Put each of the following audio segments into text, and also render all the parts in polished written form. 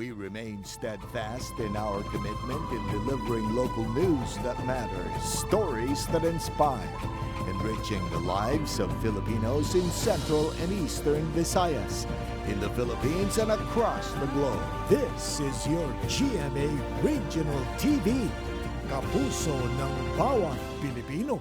We remain steadfast in our commitment in delivering local news that matters, stories that inspire, enriching the lives of Filipinos in Central and Eastern Visayas, in the Philippines and across the globe. This is your GMA Regional TV, kapuso ng bawat Pilipino.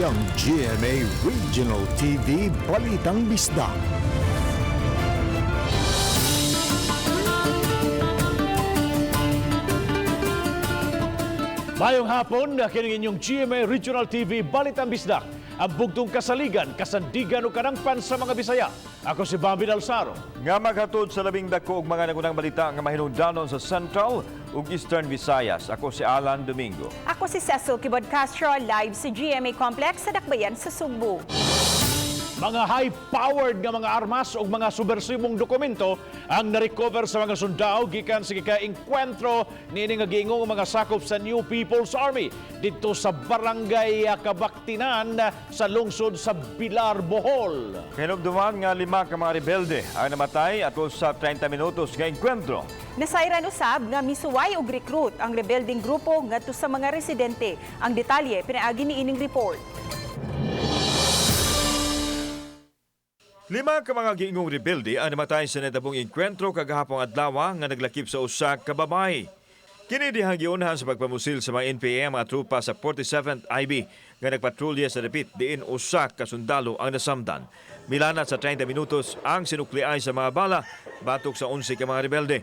Ang GMA Regional TV Balitang Bisdak. Mayong hapon, kining inyong GMA Regional TV Balitang Bisdak. Ang bugtong kasaligan, kasandigan o kanangpan sa mga Bisaya. Ako si Bambi Dalsaro. Nga maghatod sa labing dako og mga nagunang balita nga mahinungdanon sa Central ug Eastern Visayas. Ako si Alan Domingo. Ako si Cecil Kibod Castro, live sa GMA Complex sa Dakbayan sa Cebu. Mga high-powered nga mga armas o mga subversibong dokumento ang narecover sa mga sundao gikan sa gika-enkwentro niini nga giingong mga sakop sa New People's Army dito sa Barangay Kabaktinan sa lungsod sa Bilar, Bohol. Hinugduman nga 5 ka mga rebelde ang namatay atol sa 30 minutos nga enkwentro. Nasayran usab nga misuway og recruit ang rebelding grupo ngadto sa mga residente. Ang detalye pinaagi ni ining report. 5 ka mga giingong rebelde ang namatay sa natabong enkwentro kagahapong adlaw nga naglakip sa usa ka babae. Kini dihang giunahan sa pagpamusil sa mga NPM at trupa sa 47th IB nga nagpatrolya sa dapit diin usa ka sundalo ang nasamdan. Milana sa 30 minutos ang sinukliay sa mga bala batok sa 11 ka mga rebelde.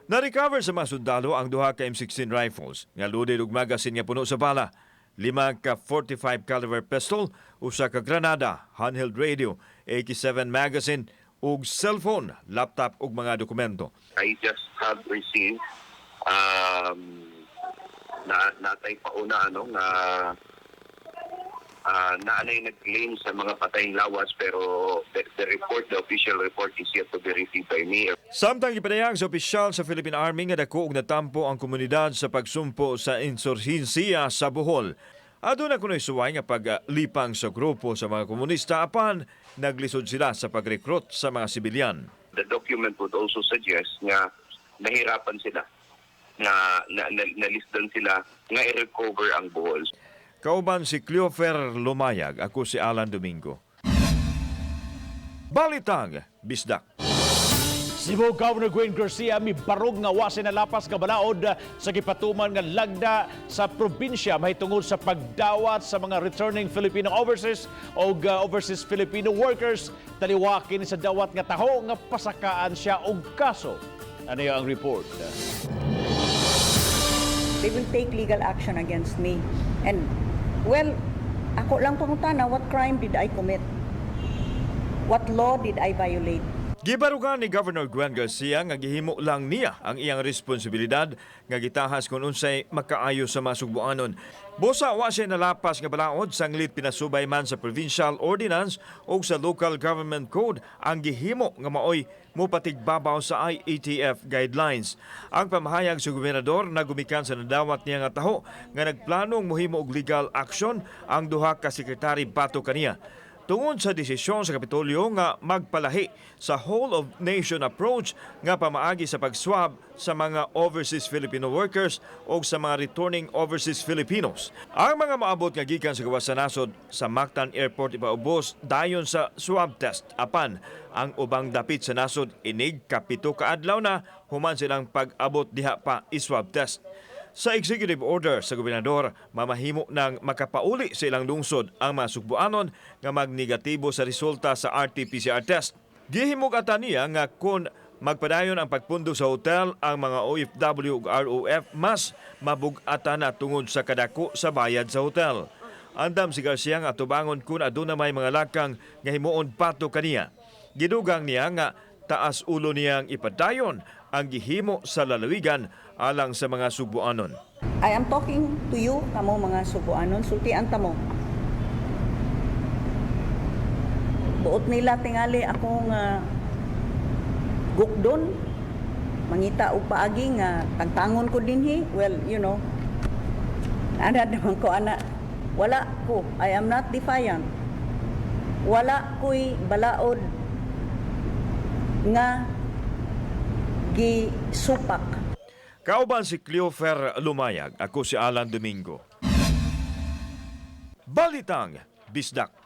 Na-recover sa mga sundalo ang 2 ka M16 rifles nga loaded og magazine nga puno sa bala. 5 ka 45 caliber pistol, usa ka granada, handheld radio, AK-7 magazine, ug cellphone, laptop ug mga dokumento. I just have received natay pauna naanay nag-claim sa mga patayng lawas pero the official report is yet to be received by me. Samtang ipadayag sa opisyal sa Philippine Army nga dako og natampo ang komunidad sa pagsumpo sa insurhensiya sa Bohol. Aduna kunoy suway nga paglipang sa grupo sa mga komunista apan naglisod sila sa pag-recruit sa mga sibilyan. The document would also suggest nga nahirapan sila nalisdan sila nga i-recover ang Bohol. Kauban si Cleofer Lumayag, ako si Alan Domingo. Balitang Bisdak. Cebu Governor Gwen Garcia mi barog nga wasin na lapas nga balaod sa gipatuman nga lagda sa probinsya mahitungod sa pagdawat sa mga returning Filipino overseas o overseas Filipino workers. Taliwakin sa dawat nga taho nga pasakaan siya og kaso. Ano yung ang report? They will take legal action against me. And, well, ako lang pangutana, what crime did I commit? What law did I violate? Gibarugan ni Governor Gwen Garcia nga gihimo lang niya ang iyang responsibilidad nga gitahas kung unsay makaayo sa masugbuanon. Busa wa siya nalapas nga balaod sanglit pinasubay man sa provincial ordinance o sa local government code ang gihimo nga maoy mopatigbabaw sa IATF guidelines. Ang pamahayag sa gobernador na gumikan sa nadawat niya nga taho nga nagplanong mohimo og legal action ang 2 ka sekretary batok kaniya. Tungod sa desisyon sa Kapitolyo nga magpalahi sa whole-of-nation approach nga pamaagi sa pag-swab sa mga overseas Filipino workers o sa mga returning overseas Filipinos. Ang mga maabot nga gikan sa gawas sa nasod sa Mactan Airport ipaubos dayon sa swab test. Apan, ang ubang dapit sa nasod inig kapito kaadlaw na human silang pag-abot diha pa i-swab test. Sa executive order sa gobernador, mamahimo ng makapauli sa ilang lungsod ang mga sugbuanon nga magnegatibo sa resulta sa RT-PCR test. Gihimugatan niya nga kung magpadayon ang pagpundo sa hotel ang mga OFW ug ROF, mas mabug-atan na tungod sa kadako sa bayad sa hotel. Andam si Garcia nga tubangon kung aduna may mga lakang nga himuon pato kaniya. Gidugang niya nga taas ulo niyang ipadayon ang gihimo sa lalawigan alang sa mga Subuanon. I am talking to you, kamo mga Subuanon, sultian ta mo. Buot nila tingali akong gukdon, mangita og paagi nga tagtangon ko dinhi. Well, you know, ana naman ko ana, wala ko, I am not defiant. Wala ko'y balaod nga gisupak. Kauban si Cleofer Lumayag, ako si Alan Domingo. Balitang Bisdak.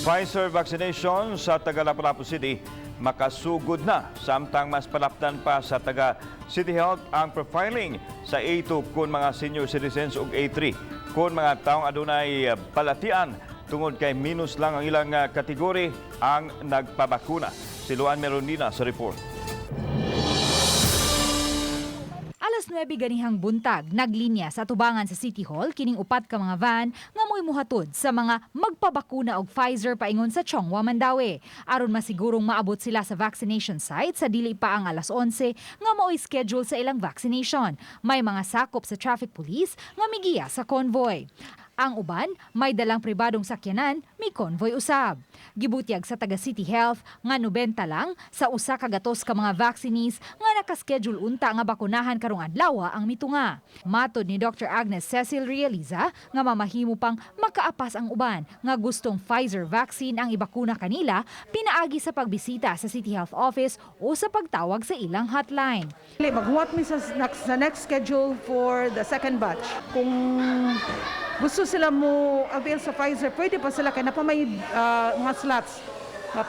Pfizer vaccination sa taga Lapu-Lapu City makasugod na, samtang mas palapdan pa sa taga City Health ang profiling sa A2 kung mga senior citizens ug A3 kung mga taong adunay balatian tungod kay minus lang ang ilang kategori ang nagpabakuna. Si Luan Merondina sa report. Alas 9 ganihang buntag, naglinya sa tubangan sa City Hall kining upat ka mga van nga mo'y muhatod sa mga magpabakuna og Pfizer paingon sa Chongwa, Mandawi. Aron masigurong maabot sila sa vaccination site sa dili pa ang alas 11 nga mo'y schedule sa ilang vaccination. May mga sakop sa traffic police nga migiya sa convoy. Ang uban, may dalang pribadong sakyanan, may convoy usab. Gibutyag sa taga City Health nga 90 lang sa usa ka gatos ka mga vaccinees nga nakaschedule unta nga bakunahan karong adlaw ang mitunga. Matod ni Dr. Agnes Cecil Realiza nga mamahimo pang makaapas ang uban nga gustong Pfizer vaccine ang ibakuna kanila pinaagi sa pagbisita sa City Health Office o sa pagtawag sa ilang hotline. Maghuwat mi sa next schedule for the second batch. Kung gusto sila mo avail sa Pfizer, pwede pa sila kaya na pa may mga slots.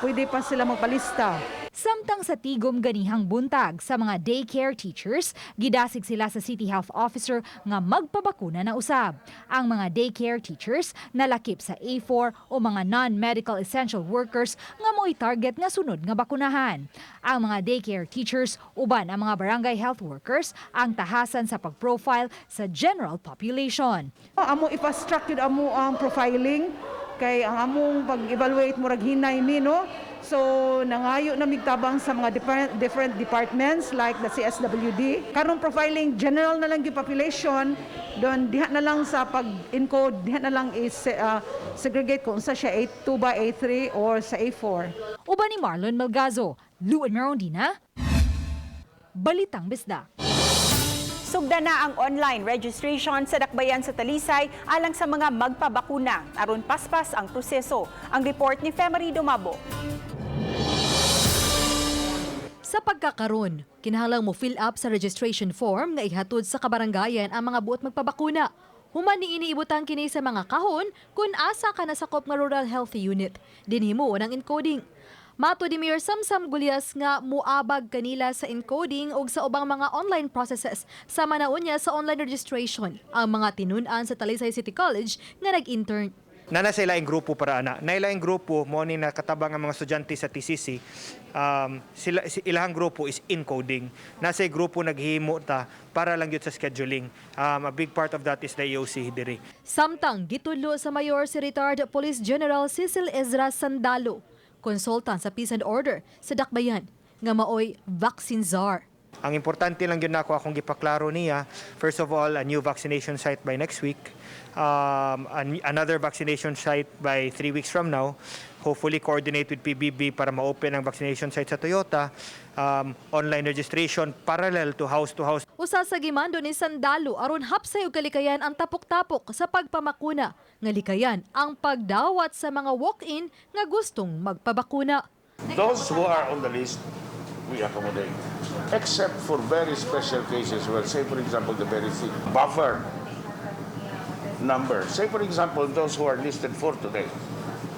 Pwede pa sila magpalista. Samtang sa tigom ganihang buntag sa mga daycare teachers, gidasig sila sa City Health Officer nga magpabakuna na usab. Ang mga daycare teachers nalakip sa A4 o mga non-medical essential workers nga mo'y target nga sunod nga bakunahan. Ang mga daycare teachers uban ang mga barangay health workers ang tahasan sa pag-profile sa general population. Amo ipa-struct yun amo ang profiling kay ang among pag-evaluate murag hinay ni, no? So, nangayo na migtabang sa mga different departments like the CSWD. Karong profiling, general na lang yung population, doon diha na lang sa pag-encode, diha na lang segregate kung sa siya A2 ba, A3 or sa A4. Uban ni Marlon Malgazo, Luan Merondina, Balitang Bisdak. Sugda na ang online registration sa dakbayan sa Talisay alang sa mga magpabakuna. Aron paspas ang proseso. Ang report ni Femery Dumabo. Sa pagkakaroon, kinahanglang mo fill up sa registration form nga ihatod sa kabarangayan ang mga buot magpabakuna. Human ni iniibutang kini sa mga kahon kung asa ka nasakop nga rural health unit. Dinhimo ng encoding. Mato di Mayor Samsam Gulyas nga muabag kanila sa encoding ug sa ubang mga online processes sa manaon niya sa online registration ang mga tinun-an sa Talisay City College nga nag-intern. Nana sa ilaing grupo para ana. Na ilaing grupo mo ni nakatabang ang mga estudyante sa TCC. Ilahang grupo is encoding. Nasa grupo naghimo ta para lang gyud sa scheduling. A big part of that is the EOC diri. Samtang gitudlo sa mayor si retired Police General Cecil Ezra Sandalo, konsultan sa Peace and Order sa Dakbayan nga maoy vaccine czar. Ang importante lang yun nako akong gipaklaro niya, first of all, a new vaccination site by next week, another vaccination site by 3 weeks from now, hopefully coordinate with PBB para ma-open ang vaccination site sa Toyota, online registration parallel to house. Usa sa gimando ni Sandalo aron hapsay og kalikayan ang tapok-tapok sa pagpamakuna, nga likayan ang pagdawat sa mga walk-in nga gustong magpabakuna. Those who are on the list, we accommodate. Except for very special cases where, say for example, the very sick buffer number. Say for example, those who are listed for today.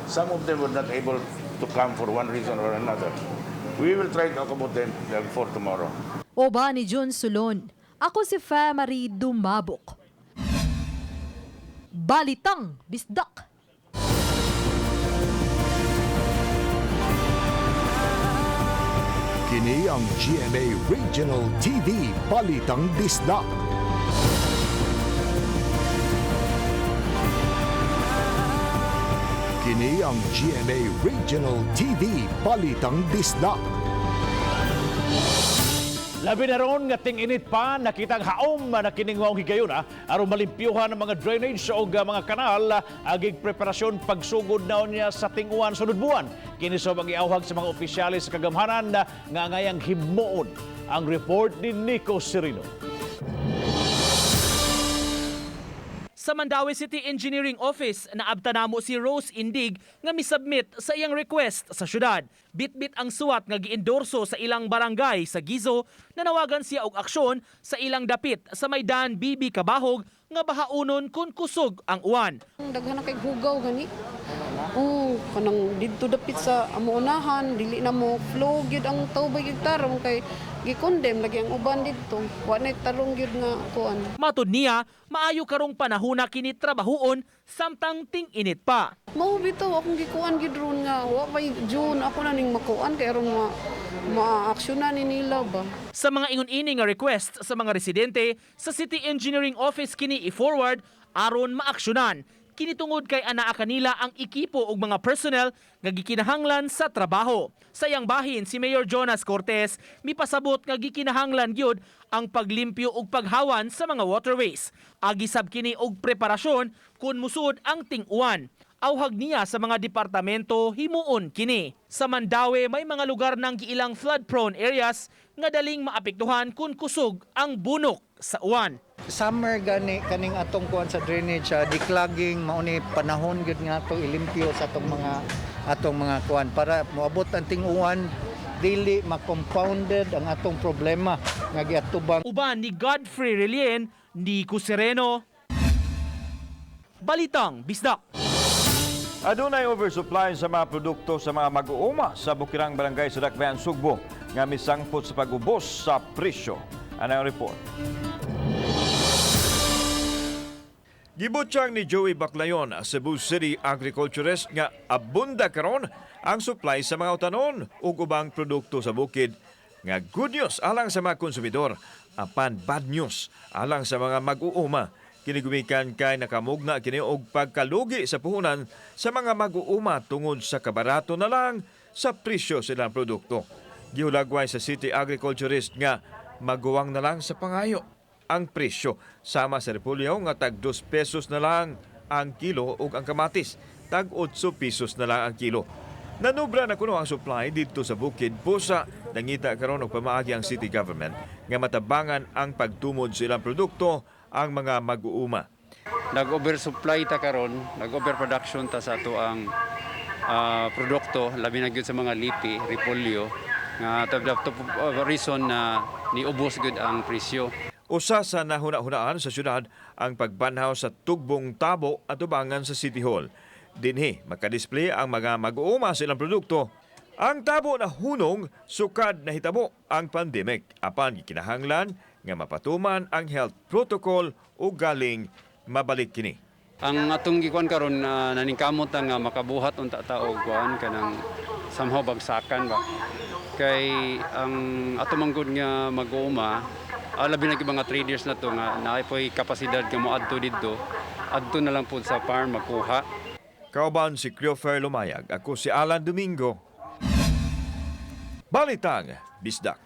Some of them were not able to come for one reason or another. We will try to accommodate them for tomorrow. Oba ni John Sulon. Ako si Femery Dumabok. Balitang Bisdak. Kini ang GMA Regional TV Balitang Bisdak. Kini ang GMA Regional TV Balitang Bisdak. Labi na ron nga ting-init pa, nakitang haom na kiningwang higayon aron malimpyuhan ang mga drainage o mga kanal agig preparasyon pagsugod na niya sa tinguan sunod buwan. Kini sa mag-iawhag sa mga opisyalis sa kagamhanan nga ngayang himoon ang report ni Nico Cirino. Sa Mandaue City Engineering Office, naabta namo si Rose Indig nga misubmit sa iyang request sa syudad. Bitbit ang suwat nga giendorso sa ilang barangay sa Gizo na nawagan siya og aksyon sa ilang dapit sa Maydan Bibi Kabahog nga bahaunon kun kusog ang uwan. Daghan na kay hugaw gani. Kanang didto dapit sa amuunahan, dili na mo flow gyud ang tubig tarong kay gikondem lagi ang uban didto. Wa na tarong gyud nga kuan. Matud niya, maayo karong panahona kini trabahoon samtang ting-init pa. Mao bitaw akong gikuan gyud ron nga wa pay June ako na ning makuan kay aron ma-aksyonan ni nila ba. Sa mga ingon-ini nga request sa mga residente, sa City Engineering Office kini i-forward aron maaksyonan. Kinitungod kay anaa kanila ang ekipo ug mga personnel nga gikinahanglan sa trabaho. Sa iyang bahin si Mayor Jonas Cortez mipasabot nga gikinahanglan gyud ang paglimpyo ug paghawan sa mga waterways. Agisab kini og preparasyon kun musud ang ting-uwan. Awhag niya sa mga departamento himuon kini. Sa Mandaue may mga lugar ng giilang flood-prone areas nga daling maapektuhan kun kusog ang bunok sa uwan. Summer gani kaning atong kuan sa drainage, declogging mauni panahon gyud nga ato ilimpyo sa atong mga kuan para moabot ang ting-uwan dili ma-compounded ang atong problema nga giatubang. Uban ni Godfrey Relien, Nico Sereno, Balitang Bisdak. Adunay oversupply sa mga produkto sa mga mag-uuma sa Bukirang Barangay sa Dakbayan, Cebu nga misangpot sa pag-ubos sa presyo. Ano ang report? Gibutyang ni Joey Baclayon, Cebu City agriculturist nga abunda karon ang supply sa mga utanon ug ubang produkto sa bukid nga good news alang sa mga konsumidor, apan bad news alang sa mga mag-uuma. Kinigumikan kay nakamugna kini og pagkalugi sa puhunan sa mga mag-uuma tungod sa kabarato na lang sa presyo silang produkto. Gihulagway sa city agriculturist nga maguwang na lang sa pangayo ang presyo sama sa repolyo nga tag 2 pesos na lang ang kilo ug ang kamatis tag 8 pesos na lang ang kilo. Nanubra na kuno ang supply dito sa bukid busa nangita karon og pamaagi ang city government nga matabangan ang pagtumod sa ilang produkto ang mga mag-uuma. Nag-oversupply ta karon, nag-overproduction ta sa ato ang produkto labi na gyud sa mga lipi, repolyo nga reason na niubos gyud ang presyo. Usa sa nahuna-hunaan sa syudad ang pagbanhaw sa tugbong tabo at tubangan sa City Hall. Dinhi makadisplay ang mga mag-uuma sa ilang produkto. Ang tabo na hunong sukad na hitabo ang pandemic apan gikinahanglan nga mapatuman ang health protocol o galing mabalik kini. Ang atong gikuan karon naningkamot nga makabuhat unta ta og kuan kanang somehow bagsakan ba. Kay ang ato manggod nga mag-uuma labi na mga traders na to nga naay kapasidad nga moadto didto adto na lang pud sa farm makuha. Kauban si Christopher Lumayag, ako si Alan Domingo. Balitang Bisdak.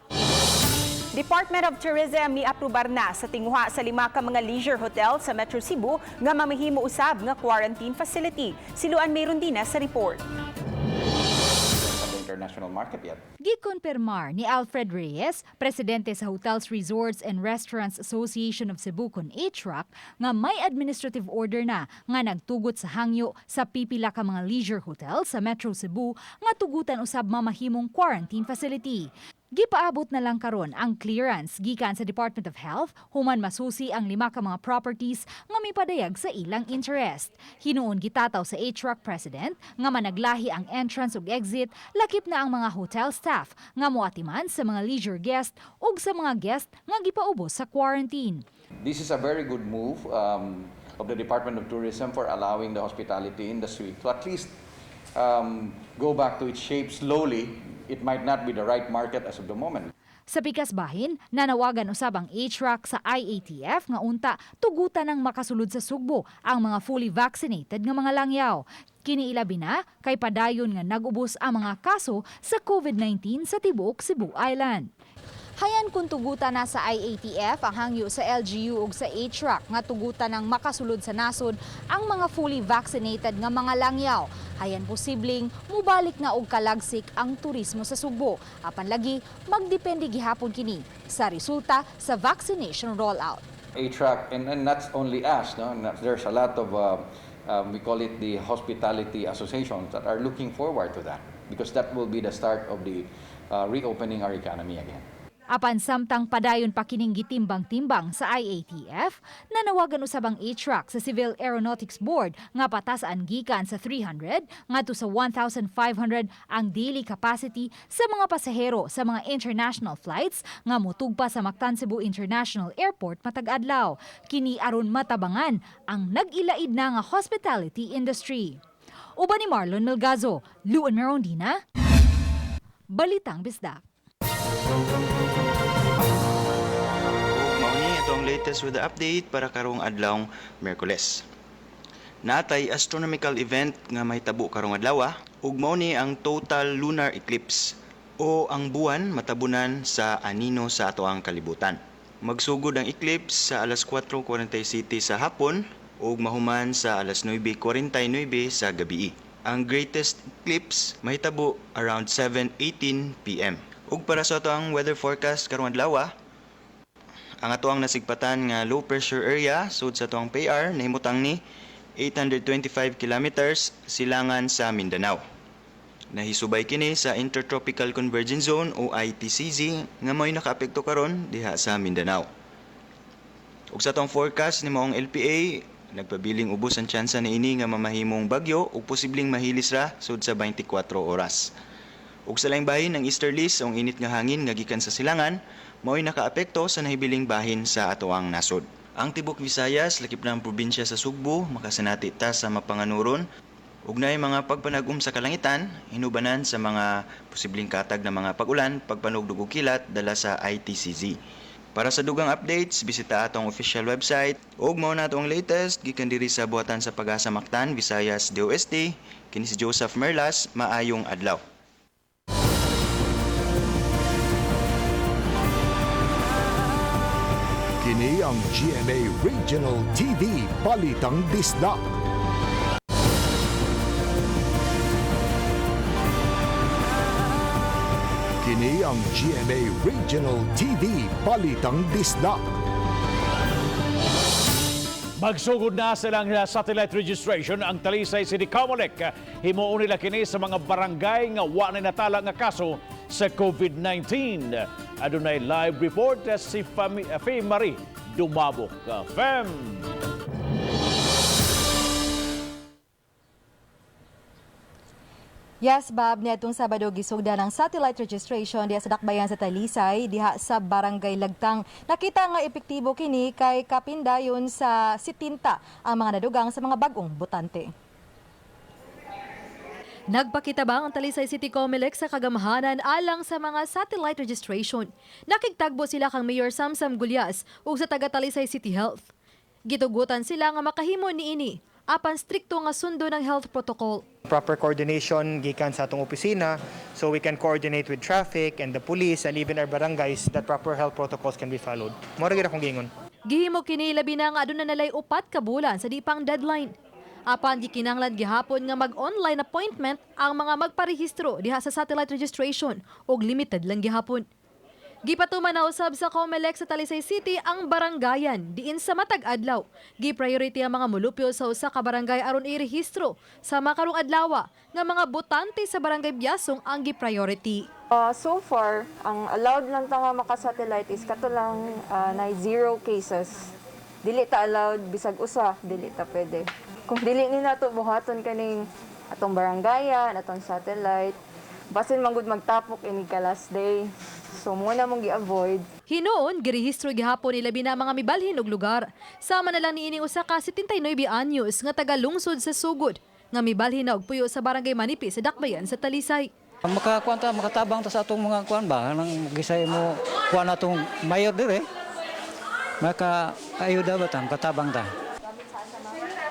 Department of Tourism ni-aprobar na sa tinguha sa 5 ka mga leisure hotel sa Metro Cebu nga mamahimo usab nga quarantine facility. Siluan mayroon din sa report. International market yet. Gikonpermar ni Alfred Reyes, presidente sa Hotels, Resorts and Restaurants Association of Cebu kon HRAC, nga may administrative order na nga nagtugot sa hangyo sa pipila ka mga leisure hotel sa Metro Cebu nga tugutan usab mamahimong quarantine facility. Gipaabot na lang karon ang clearance gikan sa Department of Health human masusi ang 5 ka mga properties nga mipadayag sa ilang interest. Hinuon gitataw sa HRAC President nga managlahi ang entrance ug exit lakip na ang mga hotel staff nga moatiman sa mga leisure guest ug sa mga guest nga gipaubos sa quarantine. This is a very good move of the Department of Tourism for allowing the hospitality industry to at least go back to its shape slowly, it might not be the right market as of the moment. Sa pikas bahin, nanawagan usab ang HRAC sa IATF nga unta tugutan ng makasulod sa sugbo ang mga fully vaccinated nga mga langyaw. Kini ilabi na kay padayon nga nagubos ang mga kaso sa COVID-19 sa tibuok Cebu Island. Hayan kung tugutan na sa IATF ang hangyo sa LGU ug sa HRAC nga tugutan ng makasulod sa nasod ang mga fully vaccinated nga mga langyaw. Hayan posibleng mubalik na og kalagsik ang turismo sa Sugbo. Apan lagi magdepende gihapon kini sa resulta sa vaccination rollout. HRAC, and that's only us, no? And there's a lot of we call it the hospitality associations that are looking forward to that because that will be the start of the reopening our economy again. Apan samtang padayon pa kining gitimbang-timbang sa IATF, nanawagan usab ang HRAC sa Civil Aeronautics Board nga patasaan gikan sa 300 ngadto sa 1,500 ang daily capacity sa mga pasahero sa mga international flights nga motugpa sa Mactan Cebu International Airport matag adlaw. Kini aron matabangan ang nag-ilaid na nga hospitality industry. Uban ni Marlon Melgazo, Luan Merondina, Balitang Bisdak. Mauni ito ang latest with the update para karong adlawng Miyerkules. Natay astronomical event nga mahitabo karong adlaw ug mauni ang total lunar eclipse o ang buwan matabunan sa anino sa atoang kalibutan. Magsugod ang eclipse sa alas 4:47 sa hapon ug mahuman sa alas 9:49 sa gabii. Ang greatest eclipse mahitabo around 7:18 PM. Ug para sa atoang weather forecast karong adlaw, ang atoang nasigpatan nga low pressure area sud sa atoang PR nahimutang ni 825 kilometers silangan sa Mindanao. Nahisubay kini sa Intertropical Convergence Zone o ITCZ nga mo'y nakaapekto karon diha sa Mindanao. Ug sa atoang forecast ni maong LPA, nagpabiling ubos ang tsansa niini nga mamahimong bagyo ug posibleng mahilis ra sud sa 24 oras. Ug sa laing bahin ng easterlies ang init nga hangin nga gikan sa silangan mao'y nakaapekto sa nahibiling bahin sa atoang nasod. Ang tibok Visayas lakip na ang probinsya sa Sugbo makasanati ta sa mapanganuron ug naay mga pagpanag-um sa kalangitan hinubanan sa mga posibleng katag na mga pag-ulan, pagpanugdog ug kilat dala sa ITCZ. Para sa dugang updates, bisita atong official website ug mao na atong latest gikan diri sa buhatan sa Pag-asa Mactan, Visayas, DOST. Kini si Joseph Merlas, maayong adlaw. Kini ang GMA Regional TV Balitang Bisdak. Kini ang GMA Regional TV Balitang Bisdak. Magsugod na silang satellite registration ang Talisay City Comelec. Himuon nila kini sa mga barangay nga wa na natala nga kaso sa COVID-19. Adunay live report si Faye Marie Dumabok. Fem! Yes, Bob, niadtong Sabado gisugda ng satellite registration diha sa dakbayan sa Talisay diha sa Barangay Lagtang. Nakita nga epektibo kini kay kapindayon sa 70 ang mga nadugang sa mga bag-ong botante. Nagpakitabang ang Talisay City Comelec sa kagamahanan alang sa mga satellite registration. Nakigtagbo sila kang Mayor Samsam Gulyas ug sa taga Talisay City Health. Gitugutan sila nga makahimo niini apan strikto nga sundo ng health protocol. Proper coordination gikan sa atong opisina so we can coordinate with traffic and the police and even our barangays that proper health protocols can be followed. Mora gid akong giingon. Gihimo kini labi na nga aduna nalay 4 ka bulan sa di pang deadline. Apan gikinahanglan gihapon nga mag-online appointment ang mga magparehistro diha sa satellite registration ug limited lang gihapon. Gipatuman na usab sa Comelec sa Talisay City ang barangayan diin sa matag adlaw. Gi-priority ang mga mulupyo sa usa ka barangay aron irehistro sa makarong adlaw nga mga botante sa barangay Biasong ang gi-priority. So far, ang allowed lang ta nga maka-satellite is katulang na 0 cases. Dili ta allowed bisag usa, dili ta pwede. Kung dili ni nato buhaton kaning atong barangayan, atong satellite, basin manggod magtapok ini ka last day. So muna mong gi-avoid. Hinoon, girehistro gihapon nila bina mga mibalhin og lugar. Sama na lang niining usa ka 79 anyos nga taga lungsod sa Sugod. nga mibalhin na og puyo sa barangay Manipi sa Dakbayan sa Talisay. Makatabang ta sa atong mga kuan ba nang gisay mo kuan atong mayor dire. Maka ayuda ba tam katabang ta.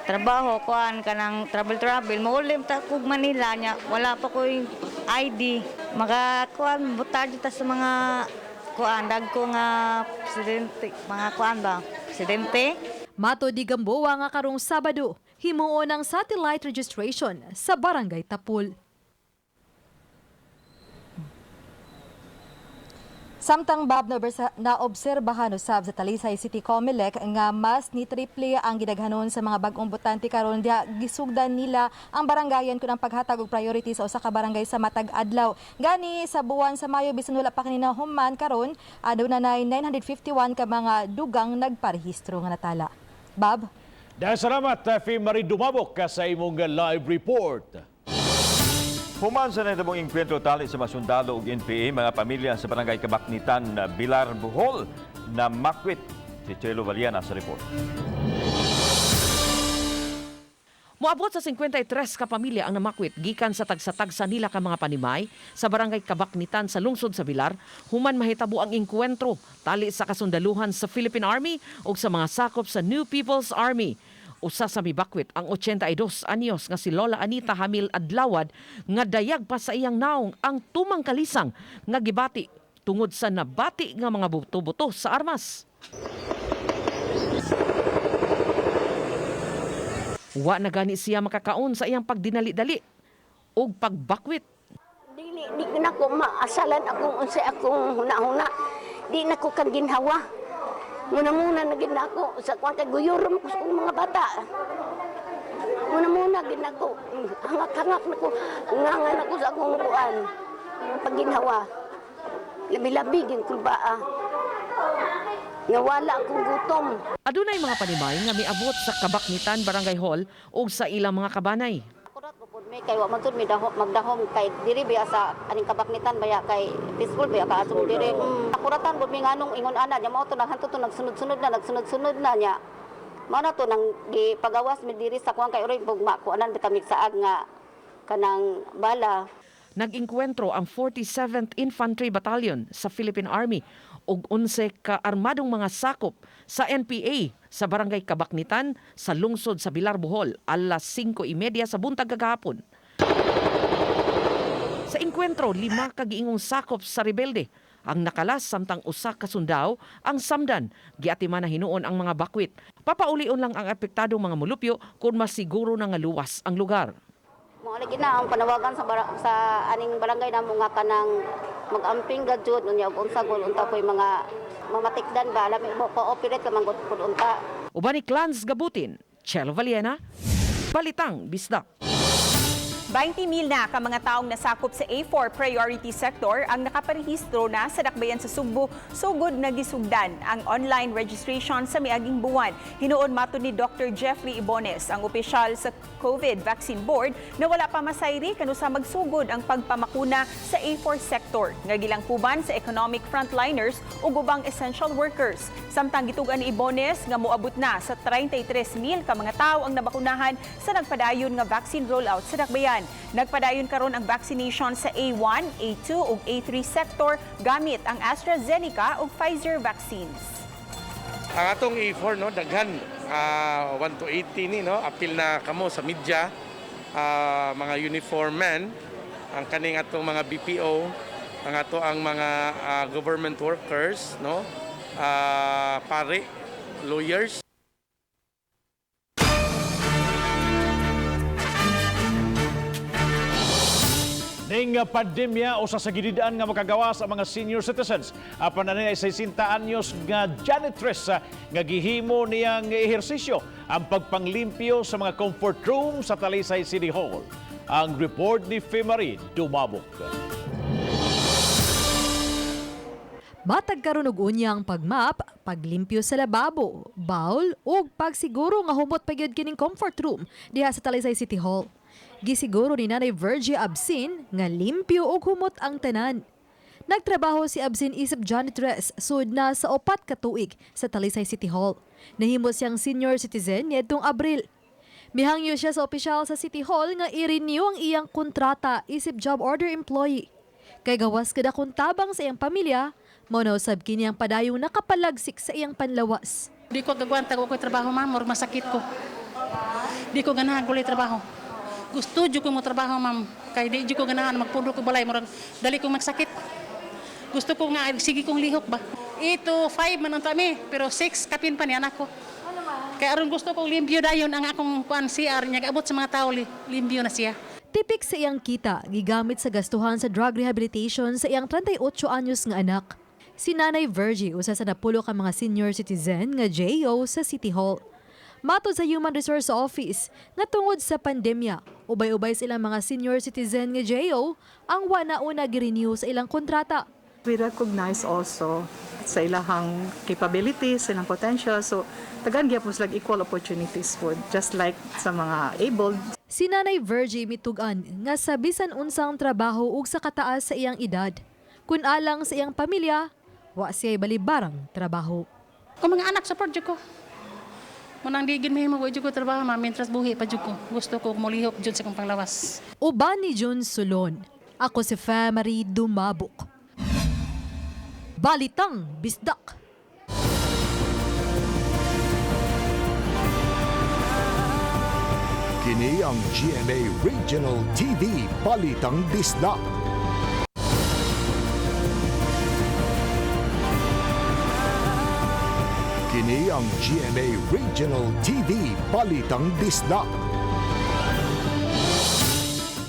Trabaho kuan kanang travel maulim ta kog Manila nya wala pa koy ID maka kuan butad ta sa mga kuan dagkung presidente mga kuan ba presidente. Mato di Gamboa nga karong Sabado himuon ang satellite registration sa barangay Tapul. Samtang Bob na obserbahan usab sa Talisay City Comelec nga mas ni triple ang gidaghanon sa mga bag-ong botante karon dia gisugdan nila ang barangayan kun ang paghatag og priority sa usa ka barangay sa matag adlaw. Gani sa buwan sa Mayo bisan wala pa kanina human karon aduna nay 951 ka mga dugang nagparehistro nga natala. Bob. Dahil salamat Fee Marie Dumabok sa imong live report. Human sa natabong inkwentro tali sa masundalo ug NPA mga pamilya sa barangay Kabaknitan, Bilar, Bohol na makwit. Si Chelo Valiana sa report. Moabot sa 53 ka pamilya ang namakwit gikan sa tagsa-tagsa nila ka mga panimay sa barangay Kabaknitan sa lungsod sa Bilar human mahitabo ang inkwentro tali sa kasundaluhan sa Philippine Army ug sa mga sakop sa New People's Army. Usa sa mibakwit ang 82 anyos nga si Lola Anita Hamil Adlawad nga dayag pa sa iyang naong ang tumang kalisang nga gibati tungod sa nabati nga mga buto-buto sa armas. Wa na gani siya makakaon sa iyang pagdinali-dali ug pagbakwit. Di na ko maasalan akong unsay akong huna-huna. Di na ko kan ginhawa. Muna-muna na gina ako sa kwan kay guyurom ko sa mga bata. Muna-muna gina ko. Hangak-hangak na ko. Ngangan ako sa akong buwan. Pagginhawa. Labi-labi gin kulbaa. Nawala akong gutom. Adunay mga panimay nga miabot sa Kabaknitan Barangay Hall ug sa ilang mga kabanay. May kay wa man tud magdahom kay diri biya sa aning Kabaknitan baya kay peaceful baya ka asong diri. Akuratan bud mi nganong ingon ana nya mao to naghanto to nagsunod-sunod na nya. Mao na to nang gipagawas mi diri sa kuan kay uray bugma ko anan kami saag nga kanang bala. Nag-inkwentro ang 47th Infantry Battalion sa Philippine Army ug 11 ka armadong mga sakop sa NPA sa barangay Kabaknitan sa lungsod sa Bilar, Bohol alas 5:30 sa buntag kagahapon. Sa inkwentro, 5 ka giingong sakop sa rebelde ang nakalas samtang usa ka sundao ang samdan. Giatiman na hinuon ang mga bakwit. Papaulion lang ang apektadong mga mulupyo kung masiguro na nga luwas ang lugar. Mo lagi na ang panawagan sa aning barangay namo nga kanang mag-amping gadjud unya og unsa gud unta koy mga mamatikdan ba alam mo cooperate ka manggod pud unta. Uban ni Clans Gabutin, Chelo Valiana, Balitang Bisdak. 20,000 na ka mga taong nasakop sa A4 priority sector ang nakaparehistro na sa dakbayan sa Cebu. Sugod na gisugdan ang online registration sa miaging buwan. Hinuon matud ni Dr. Jeffrey Ibones, ang opisyal sa COVID Vaccine Board, na wala pa masayri kanu sa magsugod ang pagpamakuna sa A4 sector nga gilangkuban sa economic frontliners ug ubang essential workers. Samtang gitugan ni Ibones nga moabot na sa 33,000 ka mga tawo ang nabakunahan sa nagpadayon nga vaccine rollout sa dakbayan. Nagpadayon karon ang vaccination sa A1, A2 ug A3 sector gamit ang AstraZeneca ug Pfizer vaccines. Ang atong A4 no daghan 1 to 80 ni no apil na kamo sa media mga uniform men ang kaning atong mga BPO ang ato ang mga government workers no pare lawyers. Ning pandemya o sa sagididaan nga makagawas ang mga senior citizens. Apan na niya 60 anyos nga janitress nga gihimo niyang ehersisyo ang pagpanglimpyo sa mga comfort room sa Talisay City Hall. Ang report ni Fee Marie Dumabok. Matag karon og unyang pagmap, paglimpyo sa lababo, bowl ug pagsiguro nga humot pagyud kining comfort room diha sa Talisay City Hall. Gisiguro ni Nanay Virgie Absin nga limpyo ug humot ang tanan. Nagtrabaho si Absin isip janitress sud na sa 4 ka tuig sa Talisay City Hall. Nahimo siyang senior citizen niadtong Abril. Mihangyo siya sa opisyal sa City Hall nga i-renew ang iyang kontrata isip job order employee. Kay gawas kada kung tabang sa iyang pamilya, mao sab kini ang padayong nakapalagsik sa iyang panlawas. Di ko gagawanta ko trabaho, ma'am, or masakit ko. Di ko ganahan ko trabaho. Gusto ko mo trabaho, ma'am. Kay di ko ganahan magpundo ko balay, murag dali ko magsakit. Gusto ko nga sige kong lihok ba. Ito 5 man ang tami, pero 6 kapin pa ni anak ko. Kaya aron gusto kong limpyo dayon ang akong CR niya abot sa mga tao, limpyo na siya. Tipik sa iyang kita, gigamit sa gastuhan sa drug rehabilitation sa iyang 38 anyos nga anak. Si Nanay Virgie, usa sa napulo ka mga senior citizen nga JO sa City Hall. Matod sa Human Resource Office, nga tungod sa pandemya, ubay-ubay sa ilang mga senior citizen nga JO ang wana-una gi-renew sa ilang kontrata. We recognize also sa ilang capabilities, sa ilang potential. So, tagan gyapon sila equal opportunities po, just like sa mga able. Si Nanay Virgie mitugan nga sa bisan unsang trabaho ug sa kataas sa iyang edad. Kun alang sa iyang pamilya, wa siya'y balibarang trabaho. Kung mga anak, support ko. Munang digin mahimo ko trabaho, ma'am, mentras buhi pa ko. Gusto ko mulihok jud sa kong panglawas. Uban ni Jun Sulon, ako si Marie Dumabok. Balitang Bisdak. Kini ang GMA Regional TV Balitang Bisdak. Kini ang GMA Regional TV Balitang Bisdak.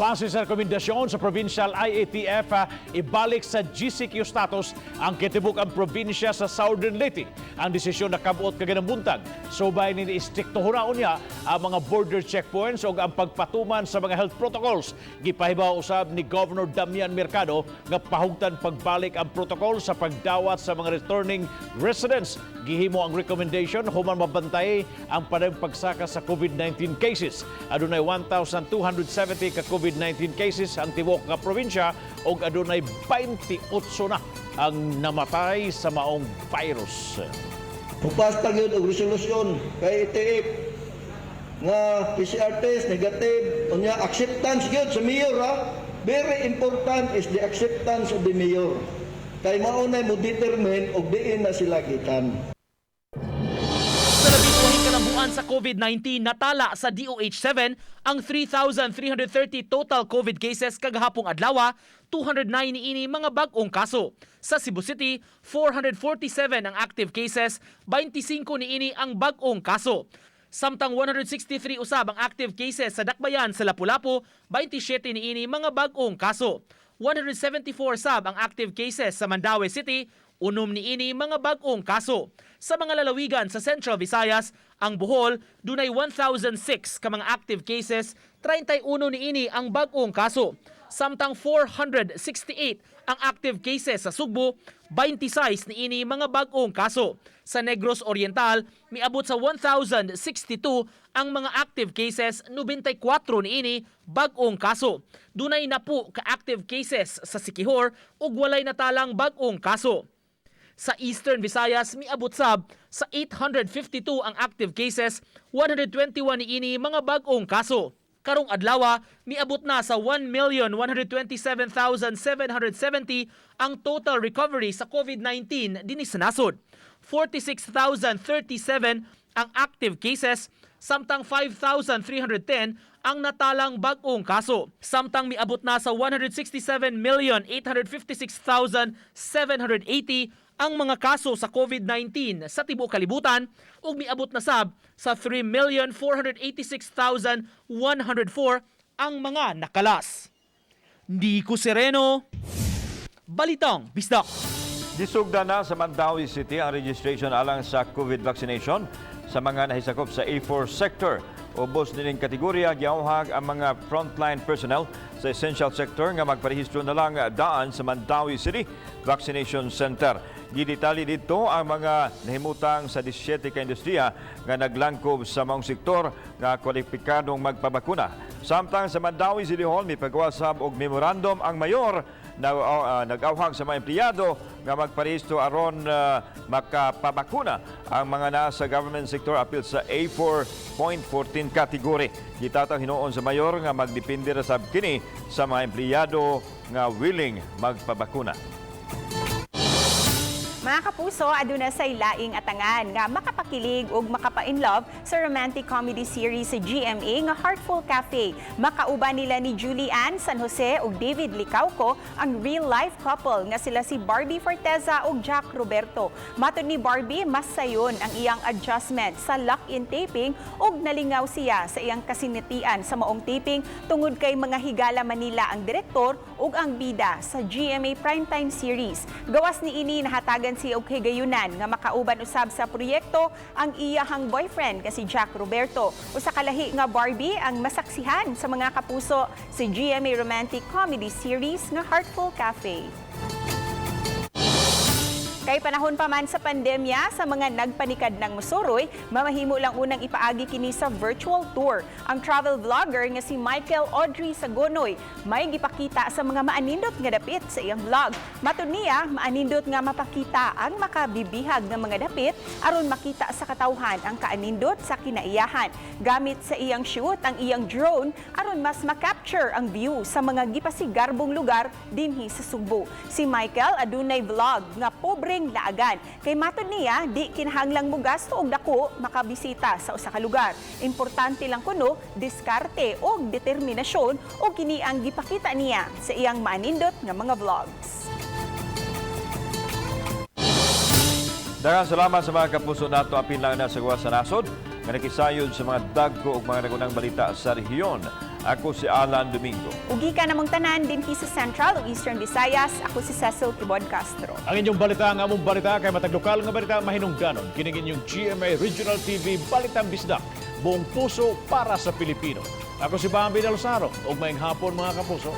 Base sa rekomendasyon sa Provincial IATF, ibalik sa GCQ status ang kitibuk ang probinsya sa Southern Leyte. Ang desisyon na kabuot kaganang buntag. Subay ni istriktuhon niya ang mga border checkpoints o ang pagpatuman sa mga health protocols. Gipahibaw usab ni Governor Damian Mercado nga pahugtan pagbalik ang protocol sa pagdawat sa mga returning residents. Gihimo ang recommendation human mabantay ang padayong pagsaka sa COVID-19 cases. Adunay 1,270 ka COVID-19 cases ang tibuok nga probinsya ug adunay 28 na ang namatay sa maong virus. Mupastag yun ang resolusyon kay ITF nga PCR test negative unya acceptance yun sa mayor ha. Very important is the acceptance of the mayor. Kay maunay mo determine og diin na sila gikan. Sa labing buhing kalambuan sa COVID-19, natala sa DOH-7 ang 3,330 total COVID cases kagahapong adlaw, 209 niini mga bag-ong kaso. Sa Cebu City, 447 ang active cases, 25 niini ang bag-ong kaso. Samtang 163 usab ang active cases sa Dakbayan sa Lapu-Lapu, 27 niini mga bag-ong kaso. 174 sab ang active cases sa Mandaue City, unom niini mga bag-ong kaso. Sa mga lalawigan sa Central Visayas, ang Bohol, dunay 1,006 ka mga active cases, 31 niini ang bag-ong kaso. Samtang 468 ang active cases sa Cebu, 26 niini mga bag-ong kaso. Sa Negros Oriental, miabot sa 1,062 ang mga active cases, 94 niini bag-ong kaso. Dunay na po ka-active cases sa Siquijor ug walay natalang bag-ong kaso. Sa Eastern Visayas, miabot sab sa 852 ang active cases, 121 niini mga bag-ong kaso. Karong adlaw, miabot na sa 1,127,770 ang total recovery sa COVID-19 dinhi sa nasod. 46,037 ang active cases, samtang 5,310 ang natalang bag-ong kaso. Samtang miabot na sa 167,856,780 ang mga kaso sa COVID-19 sa tibuok kalibutan ug miabot na sab sa 3,486,104 ang mga nakalas. Nico Sereno, Balitang Bisdak. Gisugda na sa Mandaue City ang registration alang sa COVID vaccination sa mga nahisakop sa A4 sector. Ubos nining kategorya giawhag ang mga frontline personnel sa essential sector nga magparehistro na lang daan sa Mandaue City Vaccination Center. Gidetalye dito ang mga nahimutang sa 17 ka industriya nga naglangkob sa maong sektor nga kwalipikadong magpabakuna. Samtang sa Mandaue City Hall, may pagwasab og memorandum ang mayor nag-awhag sa mga empleyado nga magparehisto aron makapabakuna ang mga nasa government sector apil sa A4.14 category. Gitatang hinuon sa mayor nga magdepende ra sab kini sa mga empleyado nga willing magpabakuna. Mga kapuso, aduna say laing atangan nga makapakilig ug makapa-inlove sa romantic comedy series sa GMA nga Heartful Cafe. Makauban nila ni Julie Ann San Jose ug David Licauco ang real-life couple nga sila si Barbie Forteza ug Jack Roberto. Matod ni Barbie, mas sayon ang iyang adjustment sa lock-in taping ug nalingaw siya sa iyang kasinatian sa maong taping tungod kay mga higala Manila ang direktor ug ang bida sa GMA primetime series. Gawas ni ini nahatagan si og higayunan nga makauban usab sa proyekto ang iyahang boyfriend nga si Jack Roberto. Usa ka lahi nga Barbie ang masaksihan sa mga kapuso si GMA romantic comedy series nga Heartful Cafe. Kay panahon pa man sa pandemya, sa mga nagpanikad ng musuroy, mamahimo lang unang ipaagi kini sa virtual tour. Ang travel vlogger nga si Michael Audrey Sagonoy may gipakita sa mga maanindot nga dapit sa iyang vlog. Matud niya, maanindot nga mapakita ang makabibihag ng mga dapit aron makita sa katawhan ang kaanindot sa kinaiyahan. Gamit sa iyang shoot ang iyang drone aron mas makapture ang view sa mga gipasigarbong lugar dinhi sa Cebu. Si Michael adunay vlog nga pobre laagan. Kay matod niya, di kinahanglang mo gasto og dako makabisita sa usa ka lugar. Importante lang kuno diskarte o determinasyon o kini ang gipakita niya sa iyang maanindot nga mga vlogs. Daghang salamat sa mga kapuso nato apil lang na sa gawas sa nasod nga nakisayod sa mga dagko ug mga nagunang balita sa rehiyon. Ako si Alan Domingo. Ugi ka namong tanan dinhi sa Central ug Eastern Visayas. Ako si Cecil Kibon Castro. Ang inyong balita nga among balita kay matag lokal nga balita mahinungdanon. Kining inyong GMA Regional TV Balitang Bisdak. Buong puso para sa Pilipino. Ako si Bambi Dalosaro ug maayong hapon mga kapuso.